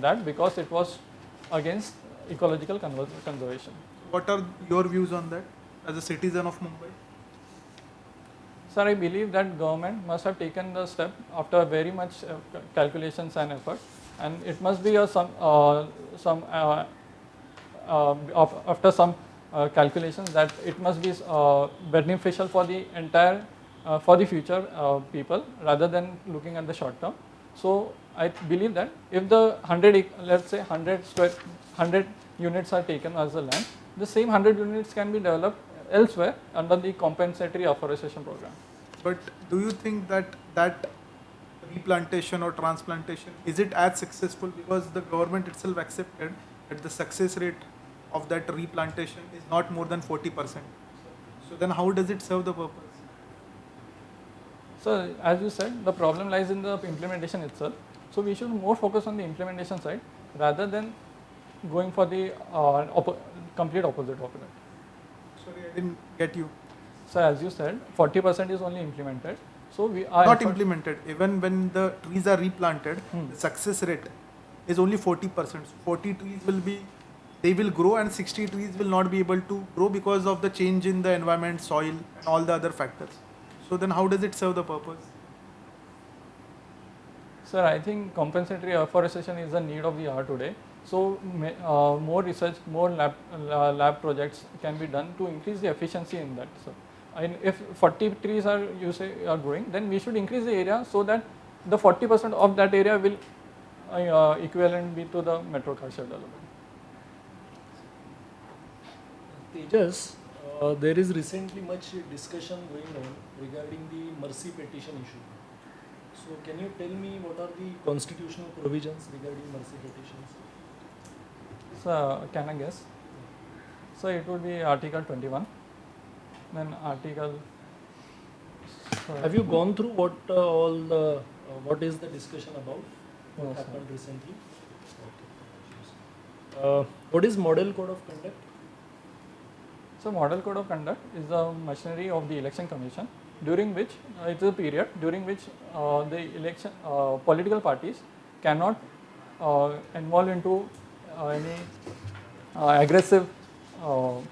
that because it was against ecological conservation. What are your views on that as a citizen of Mumbai? Sir, I believe that government must have taken the step after very much calculations and effort, and it must be after some calculations that it must be beneficial for the entire for the future people rather than looking at the short term. So I believe that if the 100 let's say 100 units are taken as a land, the same 100 units can be developed elsewhere under the compensatory afforestation program. But do you think that replantation or transplantation, is it as successful, because the government itself accepted that the success rate of that replantation is not more than 40%? So then how does it serve the purpose? So as you said, the problem lies in the implementation itself. So we should more focus on the implementation side rather than going for the complete opposite of it. Sorry, I didn't get you. So as you said, 40% is only implemented. So we are not implemented. Even when the trees are replanted, the success rate is only 40%. 40 trees they will grow, and 60 trees will not be able to grow because of the change in the environment, soil, and all the other factors. So then how does it serve the purpose? Sir, I think compensatory afforestation is a need of the hour today. So more research, more lab projects can be done to increase the efficiency in that. So, if 40 trees are growing, then we should increase the area so that the 40% of that area will equivalent be to the metro car share development. Tejas, there is recently much discussion going on regarding the mercy petition issue. So can you tell me what are the constitutional provisions regarding mercy petitions? So can I guess? So it would be Article 21. Then Article. Have you gone through what what is the discussion about? What happened recently? Okay. What is Model Code of Conduct? So Model Code of Conduct is the machinery of the Election Commission, during which it is a period during which the election political parties cannot involve into any aggressive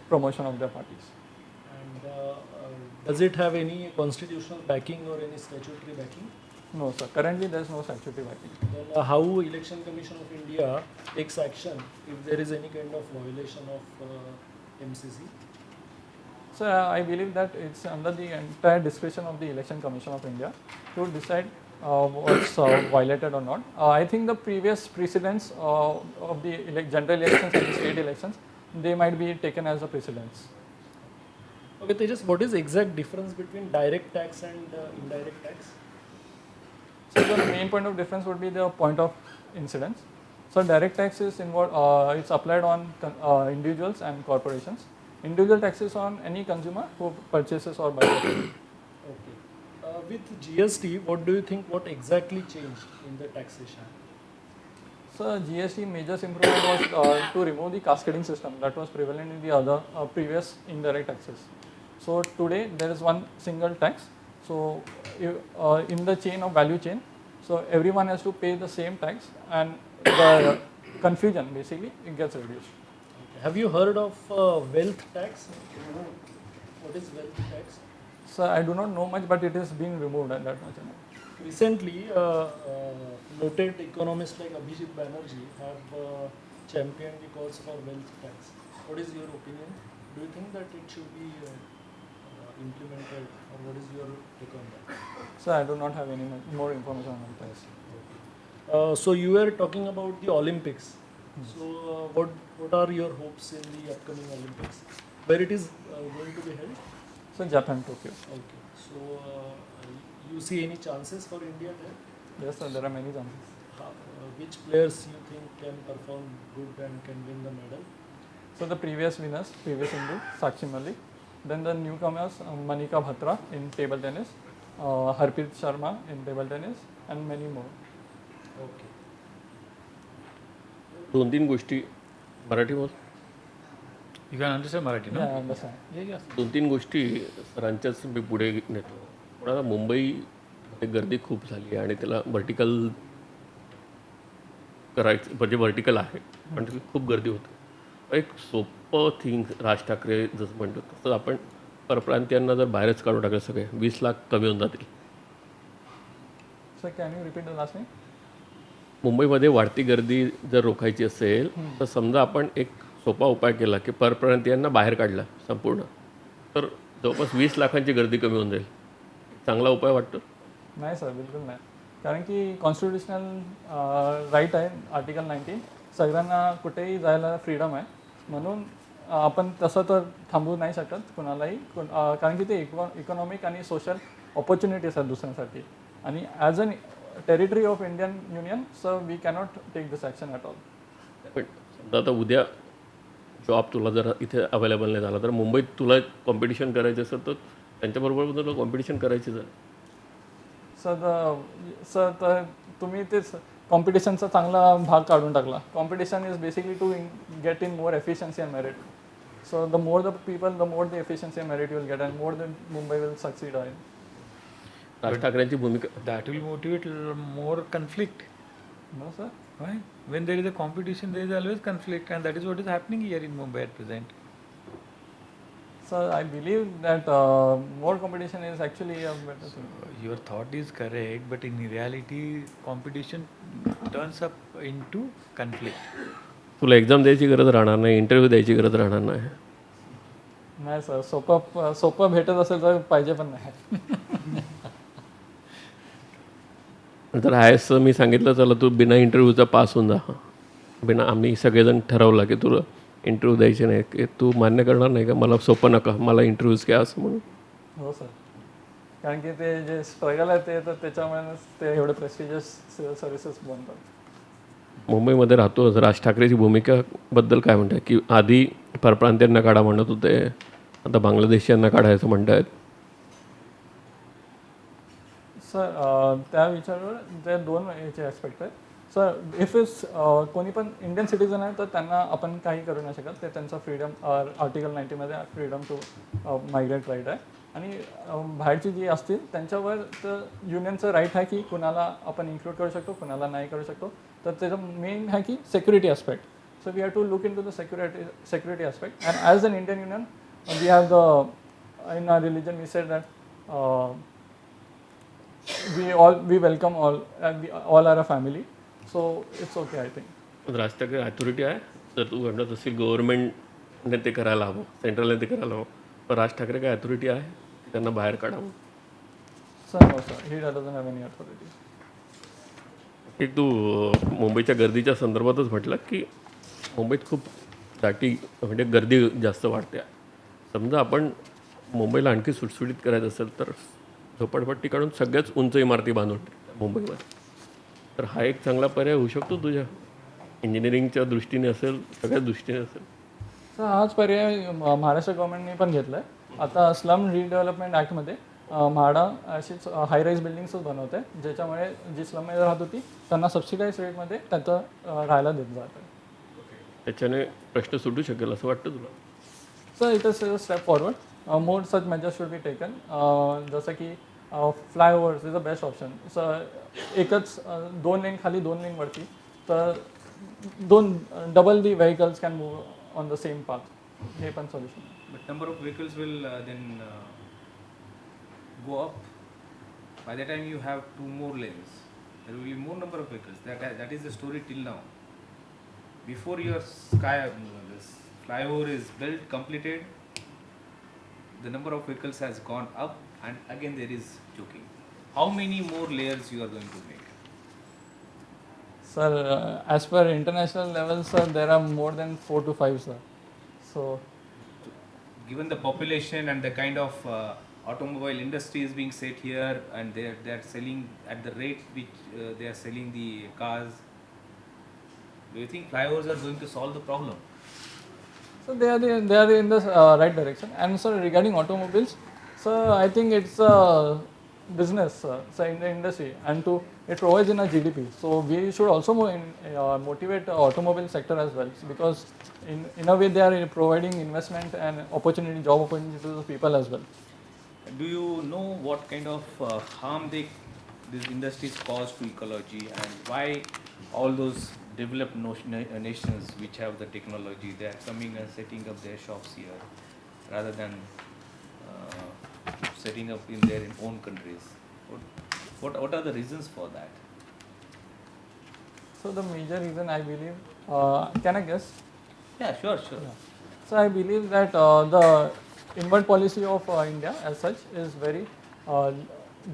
promotion of their parties. And does it have any constitutional backing or any statutory backing? No, sir. Currently, there is no statutory backing. Then how Election Commission of India takes action if there is any kind of violation of MCC? So I believe that it's under the entire discretion of the Election Commission of India to decide what's violated or not. I think the previous precedents of the general elections and the state elections, they might be taken as a precedence. Okay, Tejas, what is the exact difference between direct tax and indirect tax? So the main point of difference would be the point of incidence. So direct tax is involved, it's applied on individuals and corporations. Individual tax is on any consumer who purchases or buys. Okay. With GST, what do you think? What exactly changed in the taxation? So GST major improvement was to remove the cascading system that was prevalent in the other previous indirect taxes. So today there is one single tax. So in the chain of value chain, so everyone has to pay the same tax, and the confusion basically it gets reduced. Okay. Have you heard of wealth tax? What is wealth tax? So I do not know much, but it is being removed and that much. Recently, noted economists like Abhijit Banerjee have championed the cause for wealth tax. What is your opinion? Do you think that it should be implemented, or what is your take on that? So I do not have any more information on this. So you were talking about the Olympics. So what are your hopes in the upcoming Olympics? Where it is going to be held? So Japan, Tokyo. Okay. So you see any chances for India there? Yes, sir, there are many chances. Which players you think can perform good and can win the medal? So the previous winners, previous Hindu, Sakshi Malik. Then the newcomers, Manika Bhatra in table tennis, Harpreet Sharma in table tennis, and many more. Okay. दोन तीन गोष्टी मराठी बोल. You can understand Marathi, no? Yeah, I understand. Yeah. दोन तीन गोष्टी सरांच्याच मी पुढे नेतो. पण आता मुंबई गर्दी खूप झाली आहे आणि त्याला व्हर्टिकल करायचं म्हणजे व्हर्टिकल आहे पण तिथे खूप गर्दी होते. एक सोपं थिंग राज ठाकरे जसं म्हणतो तसं आपण परप्रांतीयांना जर बाहेरच काढून टाकलं सगळे 20 लाख कमी होऊन जातील. Sir can you repeat the last thing? मुंबईमध्ये वाढती गर्दी जर रोखायची असेल तर समजा आपण एक सोपा उपाय केला की परप्रांतीयांना बाहेर काढला संपूर्ण तर जवळपास 20 लाखांची गर्दी कमी होऊन जाईल. चांगला उपाय वाटतो? नाही सर, बिलकुल नाही. कारण की कॉन्स्टिट्युशनल राईट आहे आर्टिकल 19, सगळ्यांना कुठेही जायला फ्रीडम आहे. म्हणून आपण तसं तर थांबवू नाही शकत कुणालाही. कारण की ते इकॉनॉमिक आणि सोशल ऑपॉर्च्युनिटीज आहेत दुसऱ्यांसाठी. आणि as an territory of Indian union sir we cannot take this action at all. पण समजा आता उद्या जॉब तुला जर इथे अवेलेबल नाही झाला तर मुंबईत तुला कॉम्पिटिशन करायचं असेल तर त्यांच्याबरोबर तुला कॉम्पिटिशन करायची जर सर तर तुम्ही तेच कॉम्पिटिशनचा चांगला भाग काढून टाकला. Competition is basically to get in more efficiency and merit. So the more the people the more the efficiency and merit will get and more the Mumbai will succeed आहे. राज ठाकरेंची भूमिका That will motivate more conflict. No sir. Why? When there is a competition, there is always conflict, and that is what is happening here in Mumbai at present. Sir, I believe that more competition is actually a better thing. Your thought is correct, but in reality, competition turns up into conflict. तुला exam द्यायची गरज राहणार नाही, interview द्यायची गरज राहणार नाही. नाही सर, सोपं भेटत असेल तर पाहिजे पण नाही. तर आहेस मी सांगितलं चला तू बिना इंटरव्ह्यूचा पास होऊन जा. बिना आम्ही सगळेजण ठरवलं की तुला इंटरव्ह्यू द्यायचे नाही की तू मान्य करणार नाही का मला सोपं नका मला इंटरव्ह्यूज घ्या असं म्हणून. हो सर. कारण की ते जे स्ट्रगल आहे ते तर त्याच्यामुळेच ते एवढे प्रेस्टिजियस सर्व्हिसेस बनतात. मुंबईमध्ये राहतो राज ठाकरेची भूमिकाबद्दल काय म्हणतात की आधी परप्रांतीयांना काढा म्हणत होते आता बांगलादेशीयांना काढायचं म्हणत आहेत. सर त्या विचारावर ते दोन याचे ॲस्पेक्ट आहेत. सर इफ इज कोणी पण इंडियन सिटीजन आहे तर त्यांना आपण काही करू नाही शकत. ते त्यांचा फ्रीडम आर्टिकल 90मध्ये फ्रीडम टू मायग्रेट राईट आहे. आणि बाहेरची जी असतील त्यांच्यावर तर युनियनचं राईट आहे की कुणाला आपण इन्क्लूड करू शकतो कुणाला नाही करू शकतो. तर त्याचं मेन आहे की security aspect. So we have to look in to the security aspect and as an Indian union we have the in our religion we said that we welcome all and we all are a family, so it's okay I think. Raj Thackeray authority आहे तर तू म्हणत असेल गव्हर्नमेंटने ते करायला हवं सेंट्रलने ते करायला हवं पण राज ठाकरे काय अथॉरिटी आहे की त्यांना बाहेर काढावं? Sir, no sir, he doesn't have any authority. एक तू मुंबईच्या गर्दीच्या संदर्भातच म्हटलं की मुंबईत खूप दाटी म्हणजे गर्दी जास्त वाढते. समजा आपण मुंबईला आणखी सुटसुटीत करायचं असेल तर झोपडपट्टी काढून सगळ्याच उंच इमारती बांधून मुंबईमध्ये तर हा एक चांगला पर्याय होऊ शकतो तुझ्या इंजिनिअरिंगच्या दृष्टीने असेल सगळ्याच दृष्टीने असेल. सर हाच पर्याय महाराष्ट्र गव्हर्नमेंटने पण घेतला आहे. आता स्लम रिडेव्हलपमेंट ॲक्टमध्ये म्हाडा अशीच हाय राईज बिल्डिंग्सच बनवते ज्याच्यामुळे जी स्लममध्ये राहत होती त्यांना सबसिडाईज रेटमध्ये त्याचं राहायला देत जातं. त्याच्याने प्रश्न सुटू शकेल असं वाटतं तुला? Sir it is a step forward. More such measures should be taken. जसं की flyovers is the best option. एकच 2 लेन खाली 2 लेन वरती तर double the vehicles can move on the same path. हे पण solution. But number of vehicles will then go up. By the time you have 2 more lanes, there will be more number of vehicles. That is the story till now. Before your this flyover is built, completed, the number of vehicles has gone up, and again there is choking. How many more layers you are going to make? Sir, as per international levels, sir, there are more than 4 to 5, sir. So, Given the population and the kind of automobile industry is being set here, and they are selling at the rate which they are selling the cars, do you think flyovers are going to solve the problem? so they are in the right direction. And sir, regarding automobiles, sir, I think it's a business, sir, in the industry, and it provides in a GDP. So we should also motivate the automobile sector as well, because in a way they are providing investment and opportunity, job opportunity to the people as well. Do you know what kind of harm these industries cause to ecology, and why all those developed nations which have the technology, they are coming and setting up their shops here rather than setting up in their own countries. What are the reasons for that? So the major reason I believe, can I guess? Yeah, sure. So I believe that the inward policy of India as such is very uh,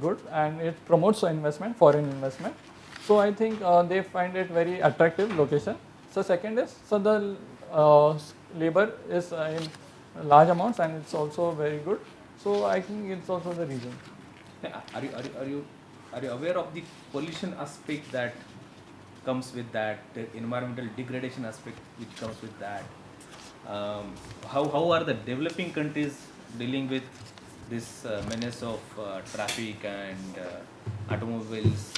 good, and it promotes investment, foreign investment. So I think they find it very attractive location. So second is, so the labor is in large amounts, and it's also very good. So I think it's also the reason. Yeah, are you aware of the pollution aspect that comes with that, the environmental degradation aspect which comes with that? How are the developing countries dealing with this menace of traffic and automobiles?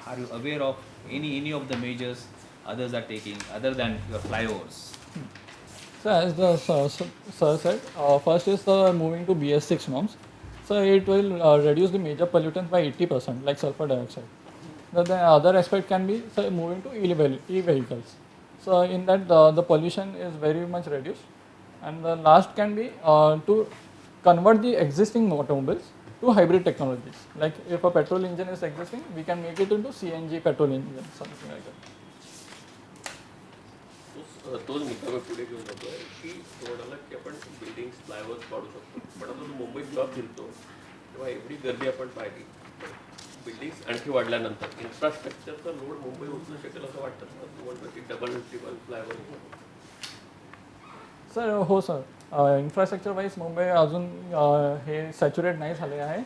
Are you aware of any of the measures others are taking other than your flyovers? So as the sir said, first is the moving to BS6 norms. So it will reduce the major pollutants by 80%, like sulfur dioxide. The other aspect can be, so, moving to e-vehicles. So in that the pollution is very much reduced. And the last can be to convert the existing automobiles to hybrid technologies. Like if a petrol engine is existing, we can make it into CNG petrol engine, something like that. तोच मुद्दा मी पुढे घेऊन जातो आहे की तो म्हणाला की आपण बिल्डिंग्स फ्लायओव्हर्स पाडू शकतो, पण आता तो मुंबईत जेव्हा फिरतो तेव्हा एवढी गर्दी आपण पाहिली. बिल्डिंग्स आणखी वाढल्यानंतर इन्फ्रास्ट्रक्चरचा लोड मुंबई उचलू शकेल असं वाटतं का? तू म्हणतो की डबल ट्रिपल फ्लायओव्हर. सर हो सर, इन्फ्रास्ट्रक्चर वाईज मुंबई अजून हे सॅच्युरेट नाही झाले आहे.